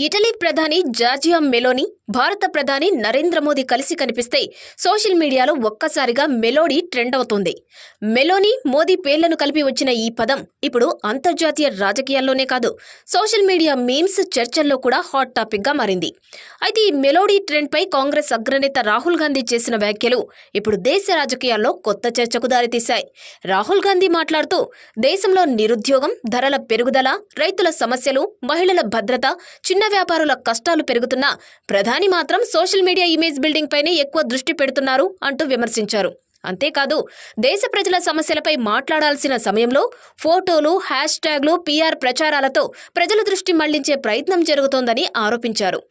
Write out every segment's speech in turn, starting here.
Italy ప్రధాని Georgia Meloni భారత ప్రధాని నరేంద్ర మోదీ కలిసి కనిపిస్తే సోషల్ మీడియాలో ఒక్కసారిగా మెలోడీ ట్రెండ్ అవుతుంది. మెలోని మోదీ పేర్లను కలిపి వచ్చిన ఈ పదం ఇప్పుడు అంతర్జాతీయ రాజకీయాల్లోనే కాదు, సోషల్ మీడియా మీమ్స్ చర్చల్లో కూడా హాట్ టాపిక్ గా మారింది. అయితే ఈ మెలోడీ ట్రెండ్ పై కాంగ్రెస్ అగ్రనేత రాహుల్ గాంధీ చేసిన వ్యాఖ్యలు ఇప్పుడు దేశ రాజకీయాల్లో కొత్త చర్చకు దారితీశాయి. రాహుల్ గాంధీ మాట్లాడుతూ దేశంలో నిరుద్యోగం, ధరల పెరుగుదల, రైతుల సమస్యలు, మహిళల భద్రత, చిన్న వ్యాపారుల కష్టాలు పెరుగుతున్నా ప్రధాని మాత్రం సోషల్ మీడియా ఇమేజ్ బిల్డింగ్ పైనే ఎక్కువ దృష్టి పెడుతున్నారు అంటూ విమర్శించారు. అంతేకాదు, దేశ ప్రజల సమస్యలపై మాట్లాడాల్సిన సమయంలో ఫోటోలు, హ్యాష్ ట్యాగ్లు, పీఆర్ ప్రచారాలతో ప్రజల దృష్టి మళ్లించే ప్రయత్నం జరుగుతోందని ఆరోపించారు.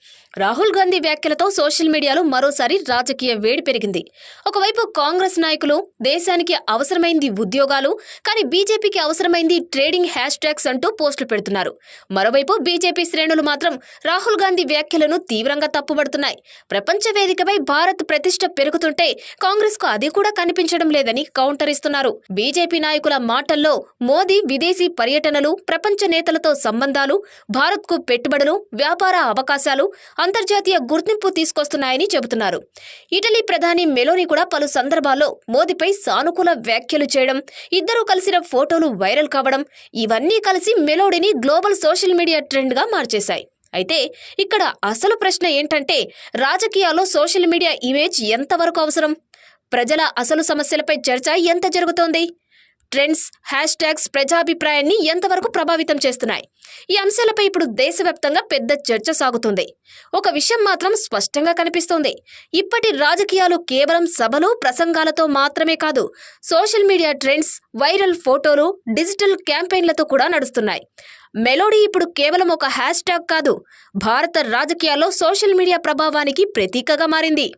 రాహుల్ గాంధీ వ్యాఖ్యలతో సోషల్ మీడియాలో మరోసారి రాజకీయ వేడి పెరిగింది. ఒకవైపు కాంగ్రెస్ నాయకులు దేశానికి అవసరమైంది ఉద్యోగాలు, కానీ బీజేపీకి అవసరమైంది ట్రేడింగ్ హ్యాష్ ట్యాగ్స్ అంటూ పోస్టులు పెడుతున్నారు. మరోవైపు బీజేపీ శ్రేణులు మాత్రం రాహుల్ గాంధీ వ్యాఖ్యలను తీవ్రంగా తప్పుపడుతున్నాయి. ప్రపంచ వేదికపై భారత్ ప్రతిష్ట పెరుగుతుంటే కాంగ్రెస్ కు అది కూడా కనిపించడం లేదని కౌంటర్ ఇస్తున్నారు. బీజేపీ నాయకుల మాటల్లో మోదీ విదేశీ పర్యటనలు, ప్రపంచ నేతలతో సంబంధాలు, భారత్కు పెట్టుబడులు, వ్యాపార అవకాశాలు, అంతర్జాతీయ గుర్తింపు తీసుకొస్తున్నాయని చెబుతున్నారు. ఇటలీ ప్రధాని మెలోని కూడా పలు సందర్భాల్లో మోదీపై సానుకూల వ్యాఖ్యలు చేయడం, ఇద్దరూ కలిసిన ఫోటోలు వైరల్ కావడం, ఇవన్నీ కలిసి మెలోడీని గ్లోబల్ సోషల్ మీడియా ట్రెండ్ గా మార్చేశాయి. అయితే ఇక్కడ అసలు ప్రశ్న ఏంటంటే, రాజకీయాల్లో సోషల్ మీడియా ఇమేజ్ ఎంతవరకు అవసరం? ప్రజల అసలు సమస్యలపై చర్చ ఎంత జరుగుతోంది? ట్రెండ్స్, హ్యాష్ ట్యాగ్స్ ప్రజాభిప్రాయాన్ని ఎంతవరకు ప్రభావితం చేస్తున్నాయి? ఈ అంశాలపై ఇప్పుడు దేశవ్యాప్తంగా పెద్ద చర్చ సాగుతుంది. ఒక విషయం మాత్రం స్పష్టంగా కనిపిస్తోంది. ఇప్పటి రాజకీయాలు కేవలం సభలు, ప్రసంగాలతో మాత్రమే కాదు, సోషల్ మీడియా ట్రెండ్స్, వైరల్ ఫోటోలు, డిజిటల్ క్యాంపెయిన్లతో కూడా నడుస్తున్నాయి. మెలోడీ ఇప్పుడు కేవలం ఒక హ్యాష్ ట్యాగ్ కాదు, భారత రాజకీయాల్లో సోషల్ మీడియా ప్రభావానికి ప్రతీకగా మారింది.